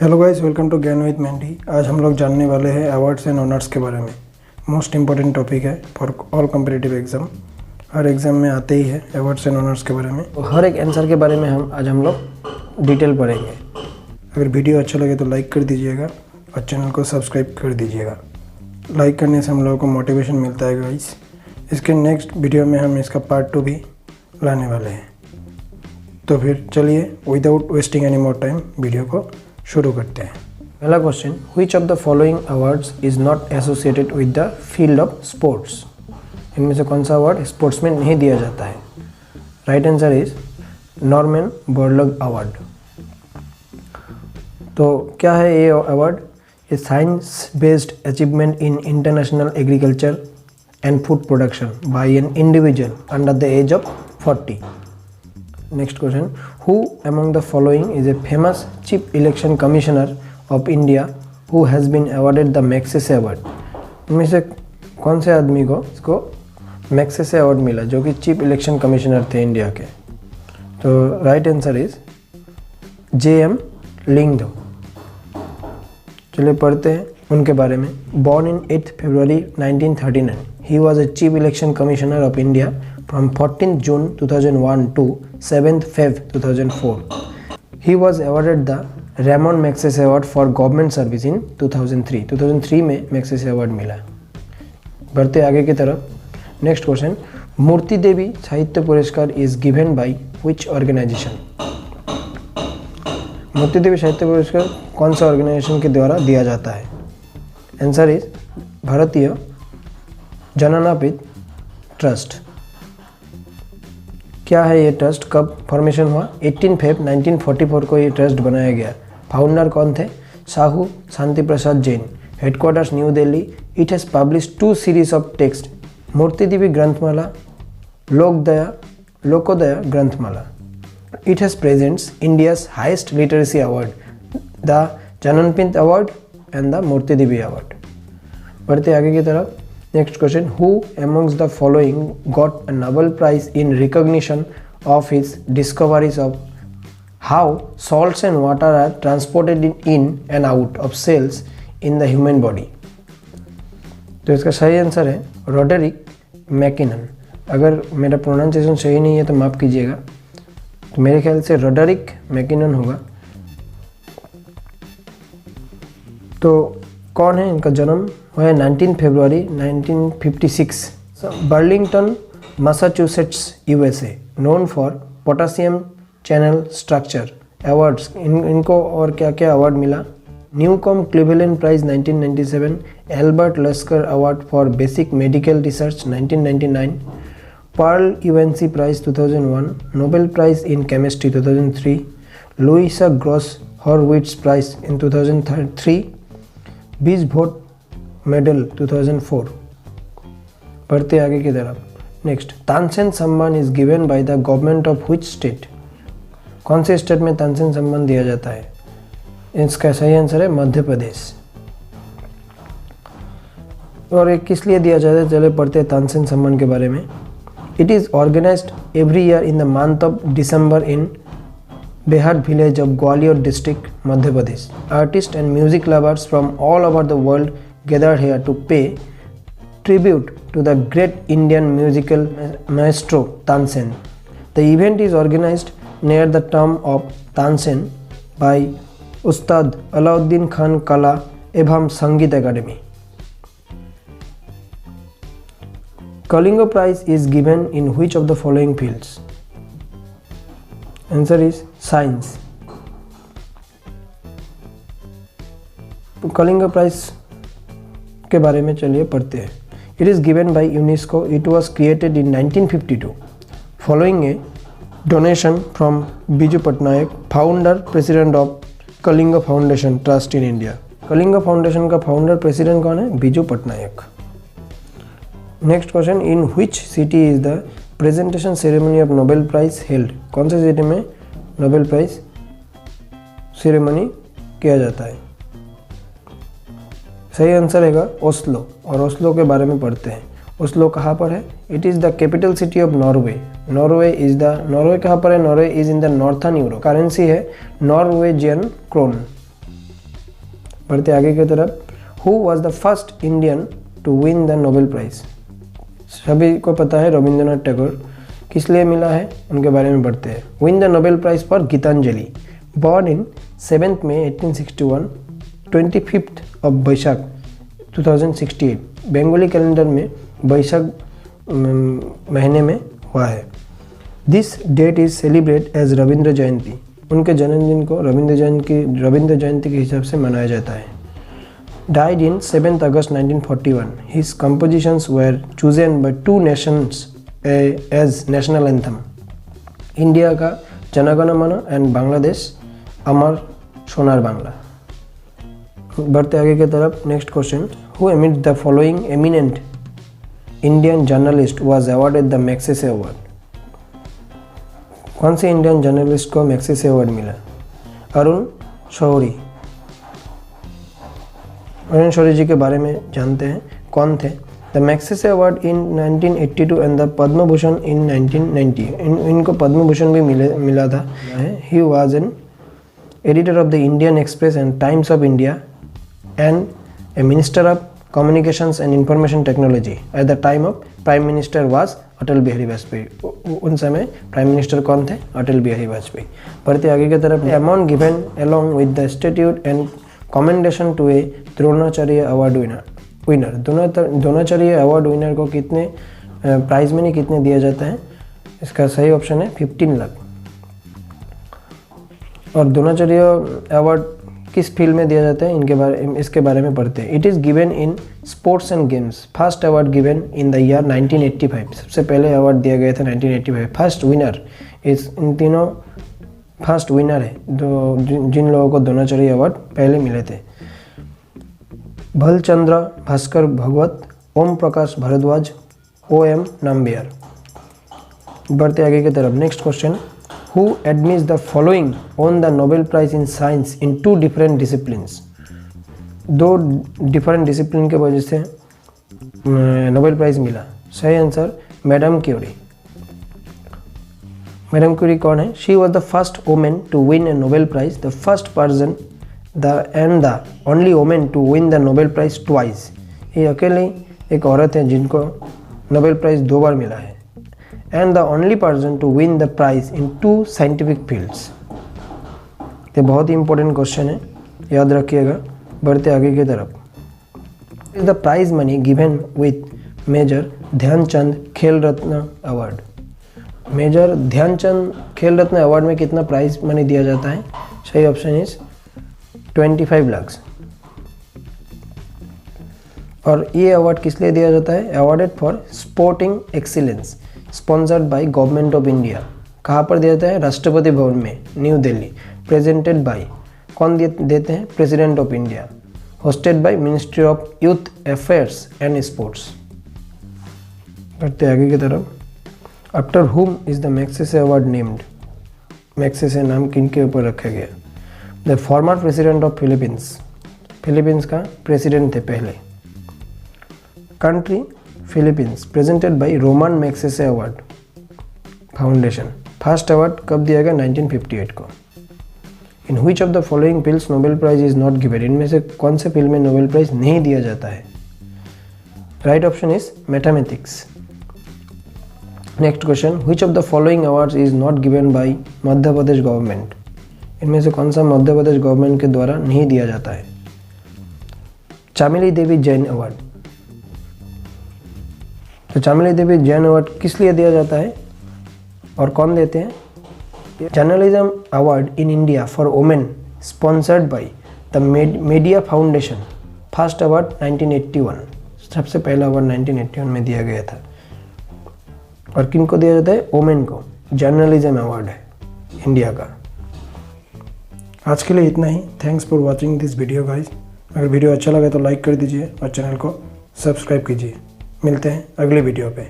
Hello guys, welcome to ज्ञान with mentee. आज हम लोग जानने वाले हैं अवार्ड्स एंड ऑनर्स के बारे में। मोस्ट इंपॉर्टेंट टॉपिक है for all competitive exam. Her exam में आते ही है अवार्ड्स एंड ऑनर्स के बारे में। तो हर एक आंसर के बारे में आज हम लोग डिटेल पढ़ेंगे। अगर वीडियो अच्छा लगे तो लाइक कर दीजिएगा और चैनल को सब्सक्राइब कर दीजिएगा। लाइक करने से हम लोगों को मोटिवेशन मिलता है गाइस। इसके नेक्स्ट वीडियो में हम इसका पार्ट 2 भी लाने वाले हैं। तो फिर चलिए without wasting any more time video को शुरू करते हैं। पहला question, which of the following awards is not associated with the field of sports? इनमें से कौन सा अवार्ड स्पोर्ट्स में नहीं दिया जाता है? Right answer is Norman Borlaug award. तो क्या है ये अवार्ड? A science based achievement in international agriculture and food production by an individual under the age of 40। Next question, who among the following is a famous chief election commissioner of India who has been awarded the Magsaysay award? इनमें से कौन से आदमी को इसको Magsaysay award मिला जो कि चीफ इलेक्शन कमिश्नर थे इंडिया के? तो right answer is JM Lyngdoh. चलिए पढ़ते हैं उनके बारे में। Born in 8th February 1939, he was a chief election commissioner of India from 14th June 2001 to 7th Feb 2004. He was awarded the Ramon Magsaysay Award for Government Service in 2003. 2003 में Magsaysay award मिला। बढ़ते आगे की तरफ। Next question, Murthy Devi Sahitya Puraskar is given by which organization? Moorti Devi Sahitya Puraskar कौन सा organisation के द्वारा दिया जाता है? आंसर इज भारतीय जननापीठ ट्रस्ट। क्या है ये ट्रस्ट? कब फॉर्मेशन हुआ? 18 फेब 1944 को ये ट्रस्ट बनाया गया। फाउंडर कौन थे? Sahu Shanti Prasad Jain. Headquarters New Delhi. It has publish 2 series of text, Moorti Devi Granthmala, Lokodaya Granthmala. It has presents India's highest literacy award, the Jnanpith award and the Moorti Devi award. बढ़ते आगे की तरफ। Next question, who amongst the following got a Nobel Prize in recognition of his discoveries of how salts and water are transported in and out of cells in the human body? तो इसका सही answer है Roderick McKinnon. अगर मेरा pronunciation सही नहीं है तो माफ़ कीजिएगा। तो मेरे ख्याल से रोडरिक मैकिनन होगा। तो कौन है? इनका जन्म हुआ है 19 फरवरी 1956, Burlington Massachusetts USA, known for potassium channel structure awards. इनको और क्या क्या अवार्ड मिला? Newcomb Cleveland prize 1997, Albert Lasker award for basic medical research 1999, Perl UNC prize 2001, Nobel prize in chemistry 2003, Louisa Gross Horwitz prize in 2003, बीज vote medal 2004। बढ़ते आगे की तरफ। नेक्स्ट, तानसेन सम्मान is given by the government of which state? कौन से state में तानसेन सम्मान दिया जाता है? इसका सही आंसर है मध्य प्रदेश। और एक किस लिए दिया जाता है? चले पढ़ते हैं तानसेन सम्मान के बारे में। It is organised every year in the month of December in Behat village of Gwalior district, Madhya Pradesh. Artist and music lovers from all over the world gathered here to pay tribute to the great Indian musical maestro Tansen. The event is organized near the tomb of Tansen by Ustad Alauddin Khan Kala Evam Sangeet Academy. Kalinga Prize is given in which of the following fields? Answer is science. Kalinga Prize के बारे में चलिए पढ़ते हैं। It is given by UNESCO. It was created in 1952 following a donation from Biju Patnaik, founder president of Kalinga foundation trust in India. Kalinga foundation का founder president कौन है? Biju Patnaik. Next question, in which city is the presentation ceremony of Nobel prize held? कौन से city में Nobel prize ceremony किया जाता है? सही आंसर है ओस्लो। और ओस्लो के बारे में पढ़ते हैं। ओस्लो कहाँ पर है? It is the capital city of Norway. Norway कहाँ पर है? Norway is in the northern Europe. Currency है नॉर्वेजियन क्रोन। बढ़ते आगे की तरफ, who was the first Indian to win the Nobel prize. सभी को पता है रविंद्रनाथ टैगोर, किस लिए मिला है उनके बारे में पढ़ते हैं। Win the Nobel prize for Gitanjali, born in 7 May 1861, 25 of Baishakh 2068, Bengali calendar में बैशाख महीने में हुआ है। This date is celebrate as Rabindra Jayanti, उनके जन्मदिन को रविंद्र जयंती के हिसाब से मनाया जाता है। Died in 7th August 1941. His compositions were chosen by 2 nations as national anthem. India का जनगण मन एंड बांग्लादेश अमर सोनार बांग्ला। बढ़ते आगे की तरफ, next question, who emit the following eminent Indian journalist was awarded the Magsaysay award. कौन से इंडियन जर्नलिस्ट को Magsaysay award मिला? अरुण शौरी। अरुण शौरी जी के बारे में जानते हैं, कौन थे? The Magsaysay award in 1982 and the Padma Bhushan in 1990। इनको पद्म भूषण भी मिला था। He was an editor of the Indian Express and Times of India and a minister of communications and information technology at the time of prime minister was Atal Bihari Vajpayee. उन समय prime minister कौन थे? अटल बिहारी वाजपेयी। बढ़ते आगे की तरफ, amount given along with the statute and commendation to a Dronacharya award winner. Dronacharya award winner को कितने प्राइज मनी कितने दिया जाता है? इसका सही ऑप्शन है 15 लाख। और द्रोणाचार्य अवार्ड किस फील्ड में दिया जाता है, इसके बारे में पढ़ते हैं। It is given in sports and games. First award given in the year 1985। सबसे पहले अवार्ड दिया गया था 1985। फर्स्ट विनर इस इन तीनों फर्स्ट विनर है जिन लोगों को द्रोणाचार्य अवार्ड पहले मिले थे। भलचंद्र भास्कर भगवत, ओम प्रकाश भारद्वाज, OM नाम्बियार। बढ़ते आगे की तरफ, next question, who admits the following on the Nobel prize in science in 2 different disciplines. 2 different discipline के वजह से नोबेल प्राइज मिला। सही answer madam Curie. Madam Curie कौन है? She was the first women to win a Nobel prize, the first person and the only women to win the Nobel prize twice. ये अकेले एक औरत है जिनको नोबेल प्राइज 2 बार मिला है। And the only person to win the prize in 2 scientific fields. ये बहुत ही इंपॉर्टेंट क्वेश्चन है, याद रखिएगा। बढ़ते आगे की तरफ, is the prize money given with major Dhyan Chand Khel Ratna award. Major Dhyan Chand Khel Ratna award में कितना प्राइज मनी दिया जाता है? सही ऑप्शन इज 25 लाख। और ये अवार्ड किस लिए दिया जाता है? Awarded for sporting excellence, sponsored by government of India. कहाँ पर दिया जाता है? राष्ट्रपति भवन में, न्यू दिल्ली। प्रेजेंटेड बाय, कौन देते हैं? President of India. Hosted by ministry of youth affairs and sports. बढ़ते आगे की तरफ, after whom is the Magsaysay award named. Magsaysay नाम किन के ऊपर रखा गया? The former president of Philippines. Philippines का प्रेसिडेंट थे पहले। Country Philippines. Presented by Ramon Magsaysay award foundation. First award कब दिया गया? 1958 को। In which of the following fields Nobel prize is not given. इनमें से कौन से फील्ड में नोबेल प्राइज नहीं दिया जाता है? Right option is mathematics. Next question, which of the following awards is not given by Madhya Pradesh government. इनमें से कौन सा मध्य प्रदेश गवर्नमेंट के द्वारा नहीं दिया जाता है? चामेली देवी जैन अवार्ड। तो चामेली देवी जैन अवार्ड किस लिए दिया जाता है और कौन देते हैं? Journalism award in India for women, sponsored by the media foundation. First award 1981। सबसे पहला अवार्ड 1981 में दिया गया था। और किनको दिया जाता है? वुमेन को। जर्नलिज्म अवार्ड है इंडिया का। आज के लिए इतना ही। Thanks for watching this video guys. अगर वीडियो अच्छा लगा तो लाइक कर दीजिए और चैनल को सब्सक्राइब कीजिए। मिलते हैं अगले वीडियो पे।